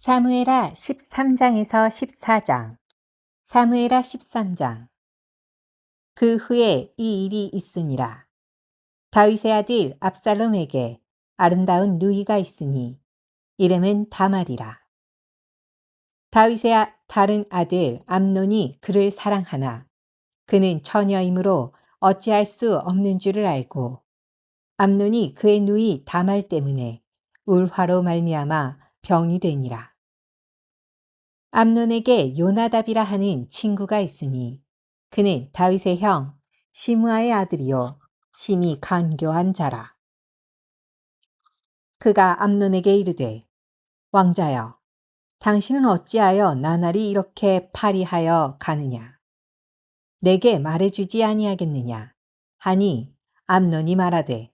사무엘하 13장에서 14장. 사무엘하 13장. 그 후에 이 일이 있으니라. 다윗의 아들 압살롬에게 아름다운 누이가 있으니 이름은 다말이라. 다윗의 다른 아들 암논이 그를 사랑하나 그는 처녀이므로 어찌할 수 없는 줄을 알고 암논이 그의 누이 다말 때문에 울화로 말미암아 병이 되니라. 암논에게 요나답이라 하는 친구가 있으니 그는 다윗의 형 시므아의 아들이요 심히 간교한 자라. 그가 암논에게 이르되 왕자여 당신은 어찌하여 나날이 이렇게 파리하여 가느냐 내게 말해주지 아니하겠느냐 하니 암논이 말하되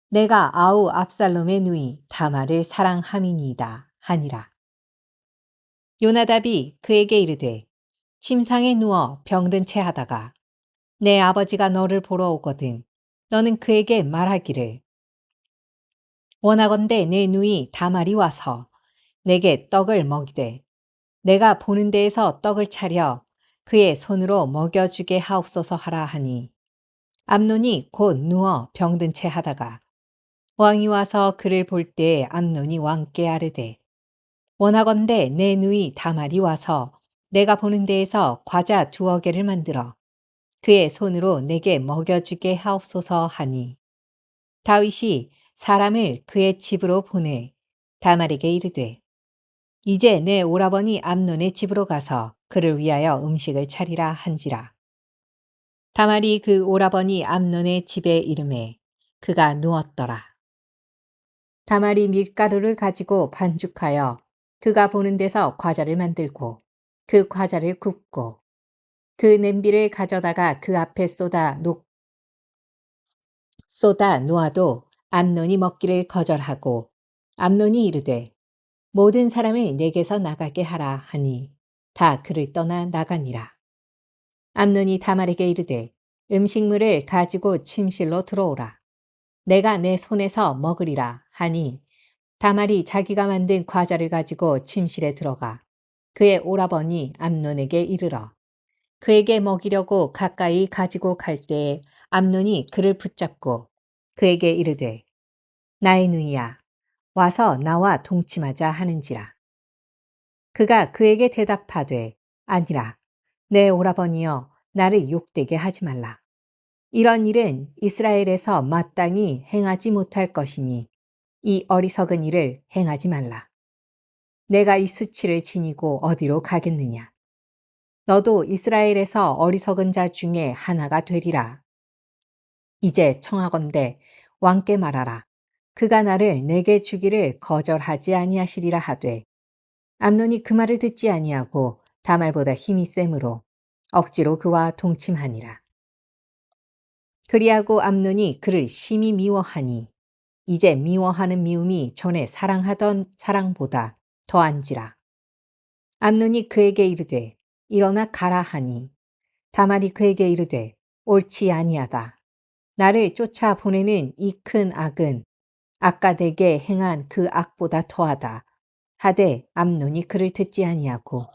내가 아우 압살롬의 누이 다말을 사랑함이니이다 하니라. 요나답이 그에게 이르되 침상에 누워 병든 채 하다가 내 아버지가 너를 보러 오거든 너는 그에게 말하기를 원하건대 내 누이 다말이 와서 내게 떡을 먹이되 내가 보는 데에서 떡을 차려 그의 손으로 먹여주게 하옵소서 하라 하니 암논이 곧 누워 병든 채 하다가 왕이 와서 그를 볼 때에 암논이 왕께 아뢰되 원하건대 내 누이 다말이 와서 내가 보는 데에서 과자 2개를 만들어 그의 손으로 내게 먹여주게 하옵소서 하니 다윗이 사람을 그의 집으로 보내 다말에게 이르되 이제 내 오라버니 암논의 집으로 가서 그를 위하여 음식을 차리라 한지라. 다말이 그 오라버니 암논의 집에 이르매 그가 누웠더라. 다말이 밀가루를 가지고 반죽하여 그가 보는 데서 과자를 만들고 그 과자를 굽고 그 냄비를 가져다가 그 앞에 쏟아 놓아도 암논이 먹기를 거절하고 암논이 이르되 모든 사람을 내게서 나가게 하라 하니 다 그를 떠나 나가니라. 암논이 다말에게 이르되 음식물을 가지고 침실로 들어오라. 내가 내 손에서 먹으리라 하니 다말이 자기가 만든 과자를 가지고 침실에 들어가 그의 오라버니 암논에게 이르러 그에게 먹이려고 가까이 가지고 갈 때에 암논이 그를 붙잡고 그에게 이르되 나의 누이야 와서 나와 동침하자 하는지라. 그가 그에게 대답하되 아니라 내 오라버니여 나를 욕되게 하지 말라. 이런 일은 이스라엘에서 마땅히 행하지 못할 것이니 이 어리석은 일을 행하지 말라. 내가 이 수치를 지니고 어디로 가겠느냐. 너도 이스라엘에서 어리석은 자 중에 하나가 되리라. 이제 청하건대 왕께 말하라. 그가 나를 내게 주기를 거절하지 아니하시리라 하되 암논이 그 말을 듣지 아니하고 다말보다 힘이 세므로 억지로 그와 동침하니라. 그리하고 암논이 그를 심히 미워하니 이제 미워하는 미움이 전에 사랑하던 사랑보다 더한지라. 암논이 그에게 이르되 일어나 가라 하니 다말이 그에게 이르되 옳지 아니하다. 나를 쫓아 보내는 이 큰 악은 아까 내게 행한 그 악보다 더하다. 하되 암논이 그를 듣지 아니하고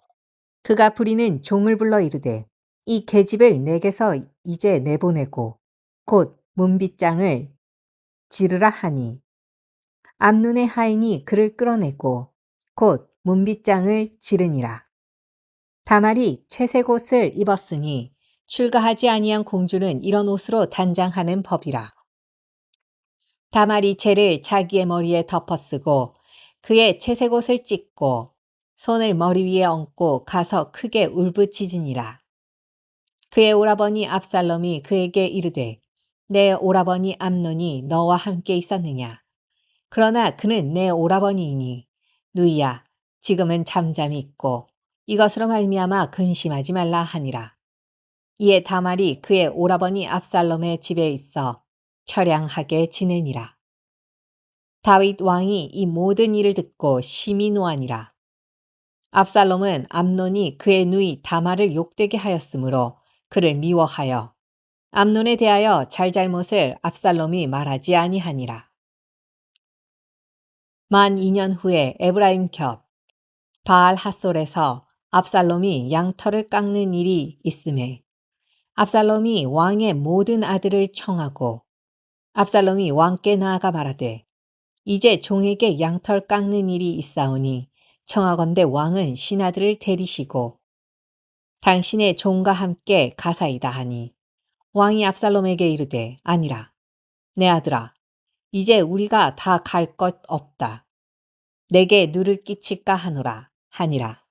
그가 부리는 종을 불러 이르되 이 계집을 내게서 이제 내보내고 곧 문빗장을 지르라 하니 암논의 하인이 그를 끌어내고 곧 문빗장을 지르니라. 다말이 채색 옷을 입었으니 출가하지 아니한 공주는 이런 옷으로 단장하는 법이라. 다말이 채를 자기의 머리에 덮어쓰고 그의 채색 옷을 찢고 손을 머리 위에 얹고 가서 크게 울부짖으니라. 그의 오라버니 압살롬이 그에게 이르되 내 오라버니 암논이 너와 함께 있었느냐. 그러나 그는 내 오라버니이니 누이야 지금은 잠잠히 있고 이것으로 말미암아 근심하지 말라 하니라. 이에 다말이 그의 오라버니 압살롬의 집에 있어 처량하게 지내니라. 다윗 왕이 이 모든 일을 듣고 심히 노하니라. 압살롬은 암논이 그의 누이 다말을 욕되게 하였으므로 그를 미워하여 암논에 대하여 잘잘못을 압살롬이 말하지 아니하니라. 만 2년 후에 에브라임 곁 바알 핫솔에서 압살롬이 양털을 깎는 일이 있음에 압살롬이 왕의 모든 아들을 청하고 압살롬이 왕께 나아가 말하되 이제 종에게 양털 깎는 일이 있사오니 청하건대 왕은 신하들을 데리시고 당신의 종과 함께 가사이다 하니 왕이 압살롬에게 이르되 아니라 내 아들아 이제 우리가 다 갈 것 없다. 내게 누를 끼칠까 하노라 하니라.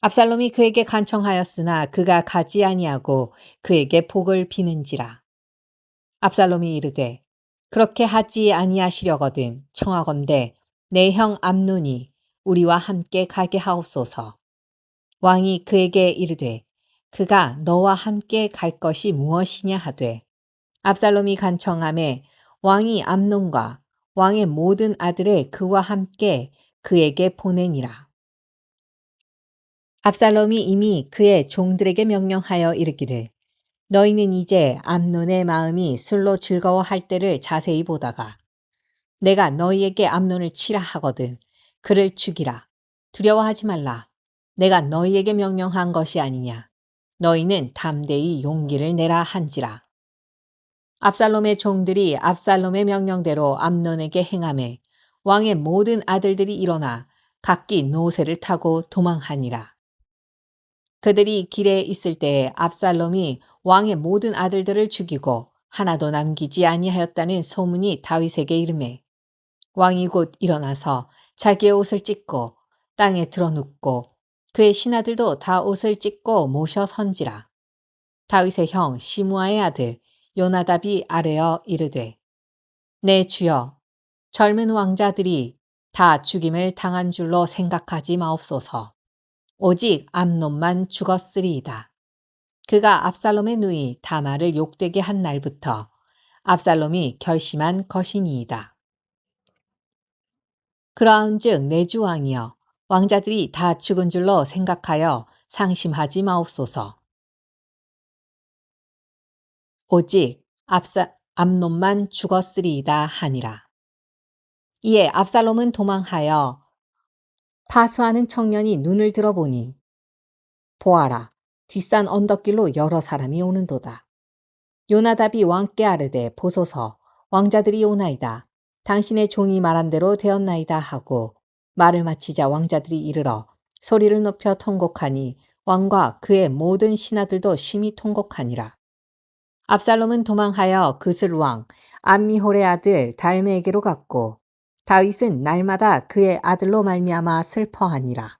압살롬이 그에게 간청하였으나 그가 가지 아니하고 그에게 복을 비는지라. 압살롬이 이르되 그렇게 하지 아니하시려거든 청하건대 내 형 암논이 우리와 함께 가게 하옵소서. 왕이 그에게 이르되 그가 너와 함께 갈 것이 무엇이냐 하되 압살롬이 간청하매 왕이 암논과 왕의 모든 아들을 그와 함께 그에게 보내니라. 압살롬이 이미 그의 종들에게 명령하여 이르기를 너희는 이제 암논의 마음이 술로 즐거워할 때를 자세히 보다가 내가 너희에게 암논을 치라 하거든 그를 죽이라. 두려워하지 말라. 내가 너희에게 명령한 것이 아니냐. 너희는 담대히 용기를 내라 한지라. 압살롬의 종들이 압살롬의 명령대로 암논에게 행하매 왕의 모든 아들들이 일어나 각기 노새를 타고 도망하니라. 그들이 길에 있을 때에 압살롬이 왕의 모든 아들들을 죽이고 하나도 남기지 아니하였다는 소문이 다윗에게 이르매 왕이 곧 일어나서 자기의 옷을 찢고 땅에 드러눕고 그의 신하들도 다 옷을 찢고 모셔 선지라. 다윗의 형 시므아의 아들 요나답이 아뢰어 이르되 내 주여 젊은 왕자들이 다 죽임을 당한 줄로 생각하지 마옵소서. 오직 암논만 죽었으리이다. 그가 압살롬의 누이 다말을 욕되게 한 날부터 압살롬이 결심한 것이니이다. 그러한즉 내 주 왕이여 왕자들이 다 죽은 줄로 생각하여 상심하지 마옵소서. 오직 암논만 죽었으리이다 하니라. 이에 압살롬은 도망하여 파수하는 청년이 눈을 들어보니 보아라 뒷산 언덕길로 여러 사람이 오는도다. 요나답이 왕께 아뢰되 보소서 왕자들이 오나이다. 당신의 종이 말한 대로 되었나이다 하고 말을 마치자 왕자들이 이르러 소리를 높여 통곡하니 왕과 그의 모든 신하들도 심히 통곡하니라. 압살롬은 도망하여 그슬 왕 암미홀의 아들 달메에게로 갔고 다윗은 날마다 그의 아들로 말미암아 슬퍼하니라.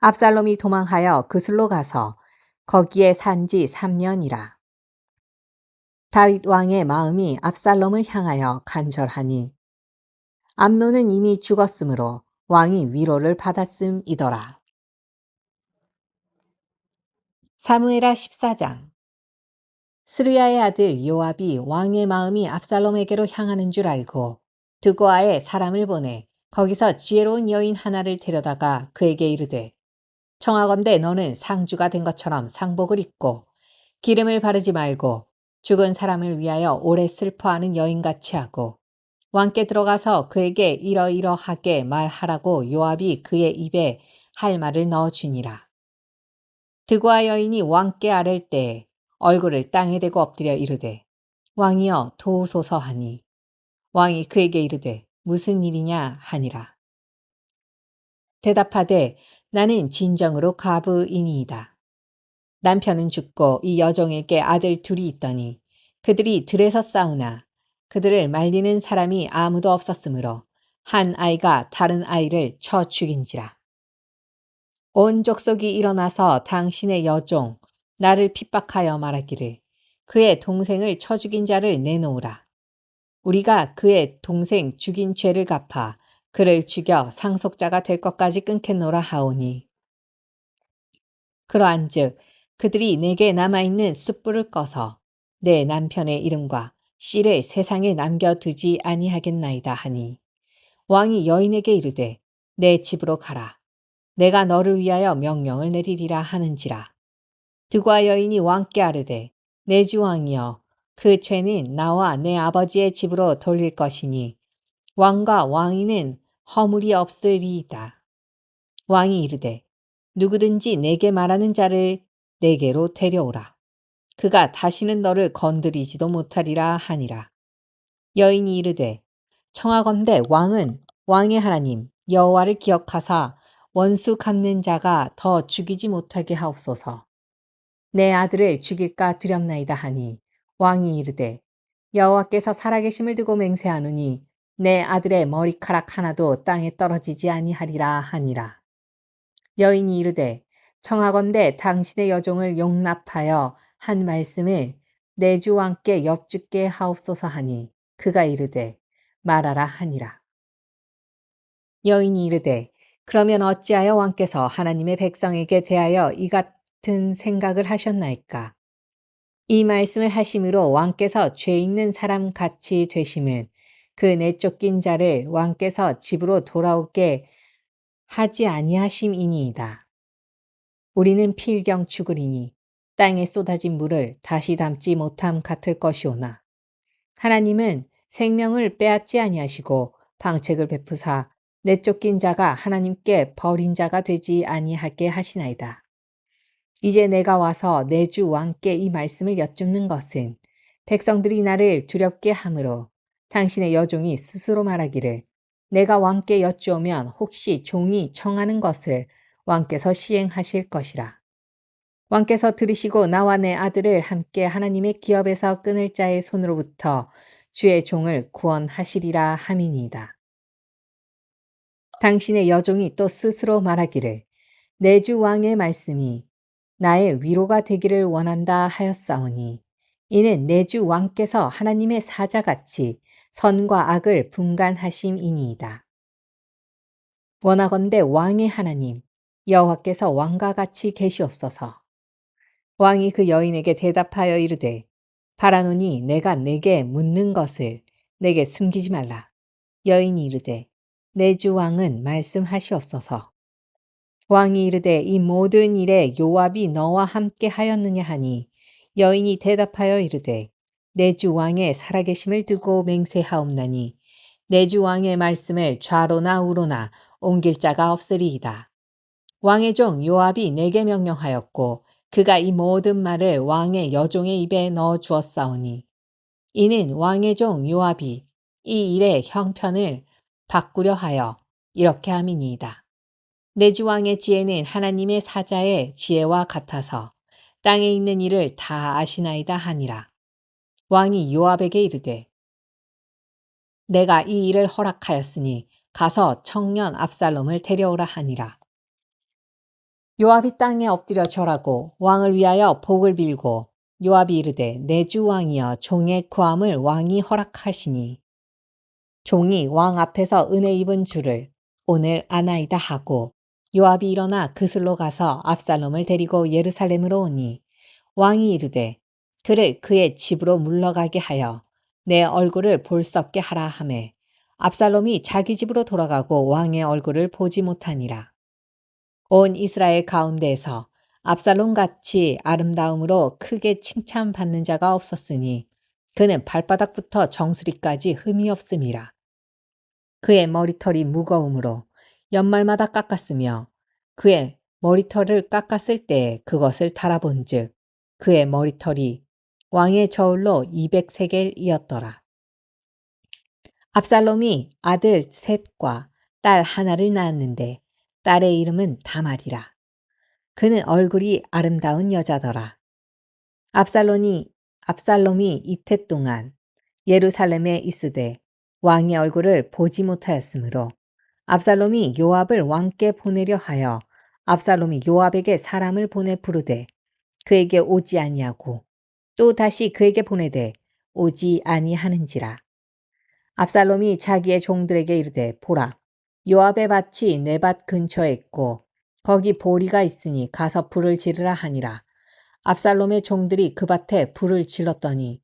압살롬이 도망하여 그슬로 가서 거기에 산지 3년이라. 다윗 왕의 마음이 압살롬을 향하여 간절하니 암논은 이미 죽었으므로 왕이 위로를 받았음이더라. 사무엘하 14장. 스루야의 아들 요압이 왕의 마음이 압살롬에게로 향하는 줄 알고 드고아에 사람을 보내 거기서 지혜로운 여인 하나를 데려다가 그에게 이르되 청하건대 너는 상주가 된 것처럼 상복을 입고 기름을 바르지 말고 죽은 사람을 위하여 오래 슬퍼하는 여인같이 하고 왕께 들어가서 그에게 이러이러하게 말하라고 요압이 그의 입에 할 말을 넣어주니라. 드고아 여인이 왕께 아랠 때에 얼굴을 땅에 대고 엎드려 이르되 왕이여 도우소서 하니 왕이 그에게 이르되 무슨 일이냐 하니라. 대답하되 나는 진정으로 가부이니이다. 남편은 죽고 이 여종에게 아들 둘이 있더니 그들이 들에서 싸우나 그들을 말리는 사람이 아무도 없었으므로 한 아이가 다른 아이를 쳐 죽인지라. 온 족속이 일어나서 당신의 여종 나를 핍박하여 말하기를 그의 동생을 쳐 죽인 자를 내놓으라. 우리가 그의 동생 죽인 죄를 갚아 그를 죽여 상속자가 될 것까지 끊겠노라 하오니 그러한즉 그들이 내게 남아있는 숯불을 꺼서 내 남편의 이름과 씨를 세상에 남겨두지 아니하겠나이다 하니 왕이 여인에게 이르되 내 집으로 가라. 내가 너를 위하여 명령을 내리리라 하는지라. 드고아 여인이 왕께 아뢰되 내 주 왕이여 그 죄는 나와 내 아버지의 집으로 돌릴 것이니 왕과 왕위는 허물이 없으리이다. 왕이 이르되 누구든지 내게 말하는 자를 내게로 데려오라. 그가 다시는 너를 건드리지도 못하리라 하니라. 여인이 이르되 청하건대 왕은 왕의 하나님 여호와를 기억하사 원수 갚는 자가 더 죽이지 못하게 하옵소서. 내 아들을 죽일까 두렵나이다 하니 왕이 이르되 여호와께서 살아계심을 두고 맹세하노니 내 아들의 머리카락 하나도 땅에 떨어지지 아니하리라 하니라. 여인이 이르되 청하건대 당신의 여종을 용납하여 한 말씀을 내 주 왕께 엽죽게 하옵소서 하니 그가 이르되 말하라 하니라. 여인이 이르되 그러면 어찌하여 왕께서 하나님의 백성에게 대하여 이 같은 생각을 하셨나이까? 이 말씀을 하심으로 왕께서 죄 있는 사람 같이 되심은 그 내쫓긴 자를 왕께서 집으로 돌아오게 하지 아니하심이니이다. 우리는 필경 죽으리니 땅에 쏟아진 물을 다시 담지 못함 같을 것이오나 하나님은 생명을 빼앗지 아니하시고 방책을 베푸사 내쫓긴 자가 하나님께 버린 자가 되지 아니하게 하시나이다. 이제 내가 와서 내 주 왕께 이 말씀을 여쭙는 것은 백성들이 나를 두렵게 함으로 당신의 여종이 스스로 말하기를 내가 왕께 여쭈오면 혹시 종이 청하는 것을 왕께서 시행하실 것이라. 왕께서 들으시고 나와 내 아들을 함께 하나님의 기업에서 끊을 자의 손으로부터 주의 종을 구원하시리라 함이니이다. 당신의 여종이 또 스스로 말하기를 내 주 왕의 말씀이 나의 위로가 되기를 원한다 하였사오니 이는 내 주 왕께서 하나님의 사자같이 선과 악을 분간하심이니이다. 원하건대 왕의 하나님 여호와께서 왕과 같이 계시옵소서. 왕이 그 여인에게 대답하여 이르되 바라노니 내가 내게 묻는 것을 내게 숨기지 말라. 여인이 이르되 내 주 왕은 말씀하시옵소서. 왕이 이르되 이 모든 일에 요압이 너와 함께 하였느냐 하니 여인이 대답하여 이르되 내 주 왕의 살아계심을 두고 맹세하옵나니 내 주 왕의 말씀을 좌로나 우로나 옮길 자가 없으리이다. 왕의 종 요압이 내게 명령하였고 그가 이 모든 말을 왕의 여종의 입에 넣어 주었사오니 이는 왕의 종 요압이 이 일의 형편을 바꾸려 하여 이렇게 함이니이다. 내 주 왕의 지혜는 하나님의 사자의 지혜와 같아서 땅에 있는 일을 다 아시나이다 하니라. 왕이 요압에게 이르되 내가 이 일을 허락하였으니 가서 청년 압살롬을 데려오라 하니라. 요압이 땅에 엎드려 절하고 왕을 위하여 복을 빌고 요압이 이르되 내 주 왕이여 종의 구함을 왕이 허락하시니 종이 왕 앞에서 은혜 입은 줄을 오늘 아나이다 하고 요압이 일어나 그슬로 가서 압살롬을 데리고 예루살렘으로 오니 왕이 이르되 그를 그의 집으로 물러가게 하여 내 얼굴을 볼 수 없게 하라 하매 압살롬이 자기 집으로 돌아가고 왕의 얼굴을 보지 못하니라. 온 이스라엘 가운데에서 압살롬같이 아름다움으로 크게 칭찬받는 자가 없었으니 그는 발바닥부터 정수리까지 흠이 없음이라. 그의 머리털이 무거움으로 연말마다 깎았으며 그의 머리털을 깎았을 때에 그것을 달아본즉 그의 머리털이 왕의 저울로 200세겔이었더라. 압살롬이 아들 셋과 딸 하나를 낳았는데 딸의 이름은 다말이라. 그는 얼굴이 아름다운 여자더라. 압살롬이 이태 동안 예루살렘에 있으되 왕의 얼굴을 보지 못하였으므로 압살롬이 요압을 왕께 보내려 하여 압살롬이 요압에게 사람을 보내 부르되 그에게 오지 아니하고 또 다시 그에게 보내되 오지 아니하는지라. 압살롬이 자기의 종들에게 이르되 보라 요압의 밭이 내 밭 근처에 있고 거기 보리가 있으니 가서 불을 지르라 하니라. 압살롬의 종들이 그 밭에 불을 질렀더니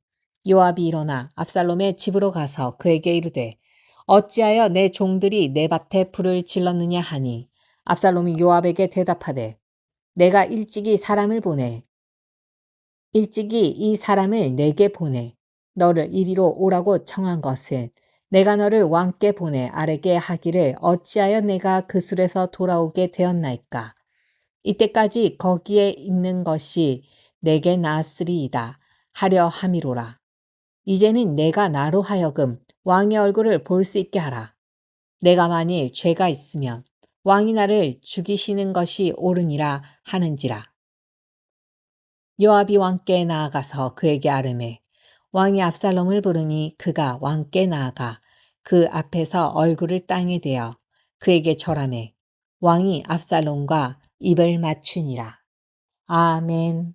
요압이 일어나 압살롬의 집으로 가서 그에게 이르되 어찌하여 내 종들이 내 밭에 불을 질렀느냐 하니 압살롬이 요압에게 대답하되 내가 일찍이 이 사람을 내게 보내 너를 이리로 오라고 청한 것은 내가 너를 왕께 보내 아뢰게 하기를 어찌하여 내가 그 술에서 돌아오게 되었나이까. 이때까지 거기에 있는 것이 내게 나았으리이다 하려 함이로라. 이제는 내가 나로 하여금 왕의 얼굴을 볼 수 있게 하라. 내가 만일 죄가 있으면 왕이 나를 죽이시는 것이 옳으니라 하는지라. 요압이 왕께 나아가서 그에게 아뢰매 왕이 압살롬을 부르니 그가 왕께 나아가 그 앞에서 얼굴을 땅에 대어 그에게 절하매 왕이 압살롬과 입을 맞추니라. 아멘.